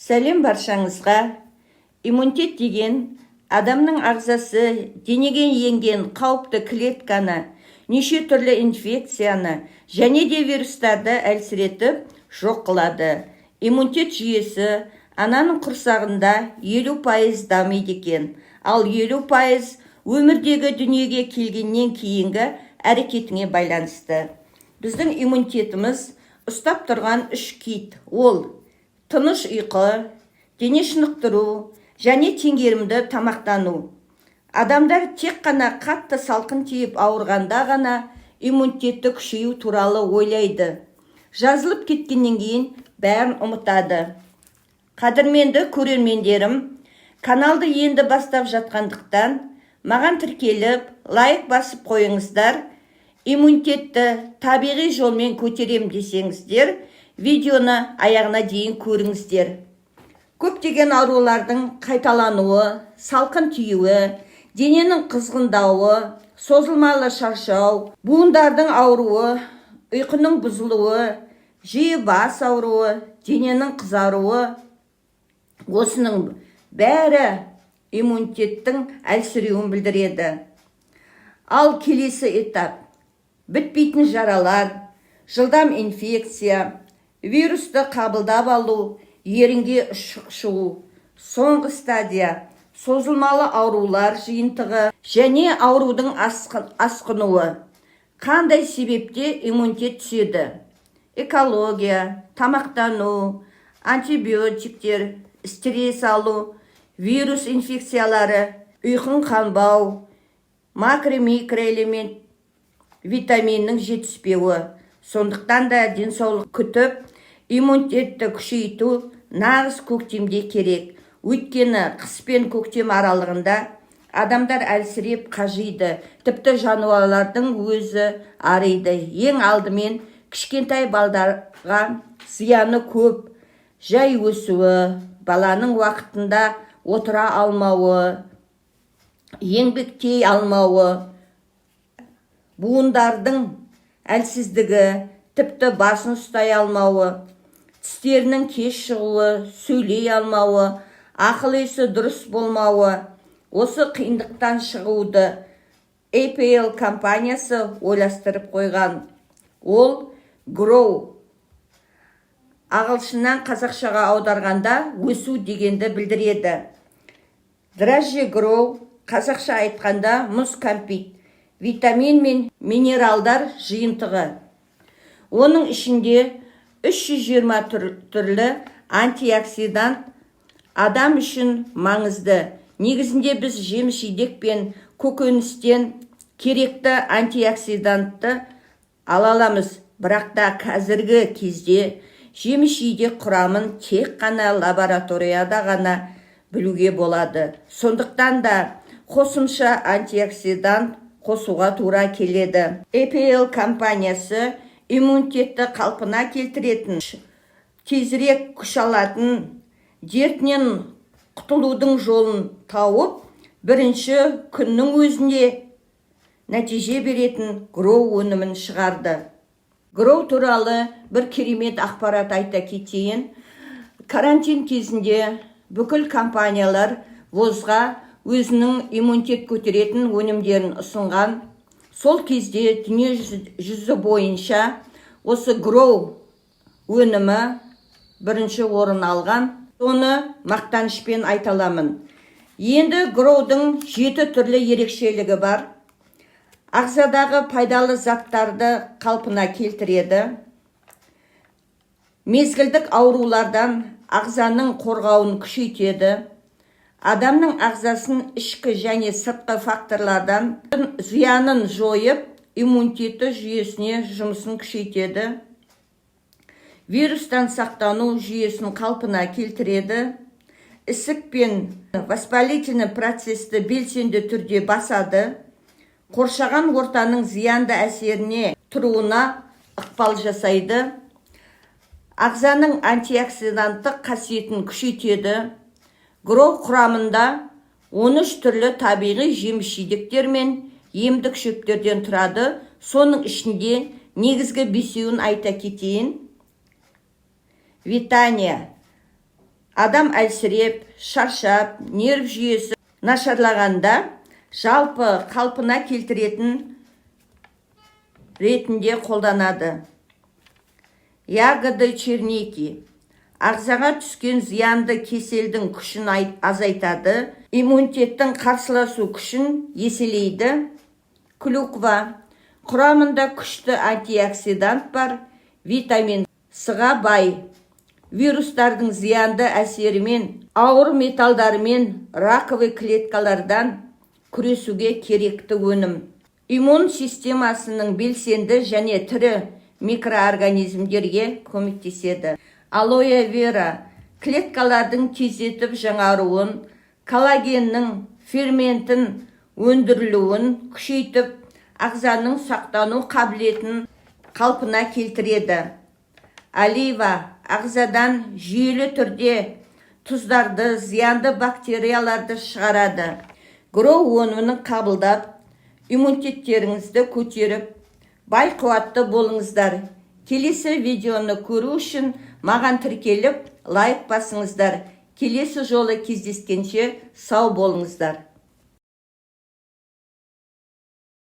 Сәлем баршаңызға. Иммунитет деген адамның ағзасы денеге енген қауіпті клетканы, неше түрлі инфекцияны және де вирустарды әлсіретіп жоқ қылады. Иммунитет жүйесі ананың құрсағында 50% дамиды екен, ал 50% өмірдегі дүниеге келгеннен кейінгі әрекетіне байланысты. Біздің иммунитетіміз ұстап тұрған 3 кит. Ол тыныш ұйқы, дене шынықтыру және теңгерімді тамақтану. Адамдар тек қана қатты салқын тиіп ауырғанда ғана иммунитетті күшею туралы ойлайды. Жазылып кеткеннен кейін бәрін ұмытады. Қадірменді көрермендерім, каналды енді бастап жатқандықтан маған тіркеліп, лайк басып қойыңыздар. Иммунитетті табиғи жолмен көтерем десеңіздер, видеоны аяғына дейін көріңіздер. Көптеген аурулардың қайталануы, салқын тиюі, дененің қызғындауы, созылмалы шаршау, буындардың ауруы, ұйқының бұзылуы, жиі бас ауруы, дененің қызаруы, осының бәрі иммунитеттің әлсіреуін білдіреді. Ал келесі этап: бітпейтін жаралар, жылдам инфекция, вирусты қабылдап алу, ерінге шығу, соңғы стадия, созылмалы аурулар жиынтығы және аурудың асқынуы. Қандай себепте иммунитет түседі? Экология, тамақтану, антибиотиктер, стресс алу, вирус инфекциялары, ұйқың қанбау, макро-микроэлемент витаминнің жетіспеуі. Сондықтан да денсаулық күтіп, иммунитетті күшейту нағыз көктемде керек. Өйткені қыс пен көктем аралығында адамдар әлсіреп қажиды, тіпті жануарлардың өзі ариды. Ең алдымен кішкентай балдарға зияны көп: жай өсуі, баланың уақытында отыра алмауы, еңбектей алмауы, буындардың әлсіздігі, тіпті басын ұстай алмауы, тістерінің кеш шығуы, сөйлей алмауы, ақыл-есі дұрыс болмауы. Осы қиындықтан шығуды APL компаниясы ойластырып қойған. Ол Grow, ағылшыннан қазақшаға аударғанда өсу дегенді білдіреді. Дрожжи Grow, қазақша айтқанда мұз кәмпит, витамин мен минералдар жиынтығы. Оның ішінде 320 түрлі антиоксидант адам үшін маңызды. Негізінде біз жеміс-жидек пен көкөністен керекті антиоксидантты ала аламыз. Бірақ та қазіргі кезде жеміс-жидек құрамын тек қана лабораторияда ғана білуге болады. Сондықтан да қосымша антиоксидант қосуға тура келеді. APL компаниясы иммунитетті қалпына келтіретін, тезірек күш алатын, дертінен құтылудың жолын тауып, бірінші күннің өзінде нәтиже беретін Grow өнімін шығарды. Grow туралы бір керемет ақпарат айта кетейін. Карантин кезінде бүкіл компаниялар ВОЗға өзінің иммунитет көтеретін өнімдерін ұсынған. Сол кезде дүние жүзі бойынша осы Grow өнімі бірінші орын алған. Оны мақтанышпен айталамын. Енді Grow'дың 7 түрлі ерекшелігі бар. Ағзадағы пайдалы заттарды қалпына келтіреді. Мезгілдік аурулардан ағзаның қорғауын күшейтеді. Адамның ағзасын ішкі және сыртқы факторлардан зиянын жойып, иммунитеті жүйесіне жұмысын күшейтеді. Вирустан сақтану жүйесін қалпына келтіреді. Ісік пен воспалительный процесті белсенді түрде басады. Қоршаған ортаның зиянды әсеріне тұруына ықпал жасайды. Ағзаның антиоксиданттық қасиетін күшейтеді. Grow құрамында 13 түрлі табиғи жеміс-жидектер мен емдік шөптерден тұрады. Соның ішінде негізгі бесеуін айта кетейін. Витания, Адам әлсіреп, шаршап, нерв жүйесі нашарлағанда жалпы қалпына келтіретін ретінде қолданады. Ягоды черники ағзаға түскен зиянды кеселдің күшін азайтады, иммунитеттің қарсыласу күшін еселейді. Клюква құрамында күшті антиоксидант бар, витамин С-ға бай, вирустардың зиянды әсерімен, ауыр металдармен раковый клеткалардан күресуге керекті өнім. Иммун системасының белсенді және тірі микроорганизмдерге көмектеседі. Алоэ вера клеткалардың тездетіп жаңаруын, коллагеннің ферментін өндірілуін күшейтіп, ағзаның сақтану қабілетін қалпына келтіреді. Олива ағзадан жүйелі түрде тұздарды, зиянды бактерияларды шығарады. Гроу өнімін қабылдап, иммунитеттеріңізді көтеріп, бай қуатты болыңыздар. Келесі видеоны көру үшін маған тіркеліп, лайк басыңыздар. Келесі жолы кездескенше сау болыңыздар.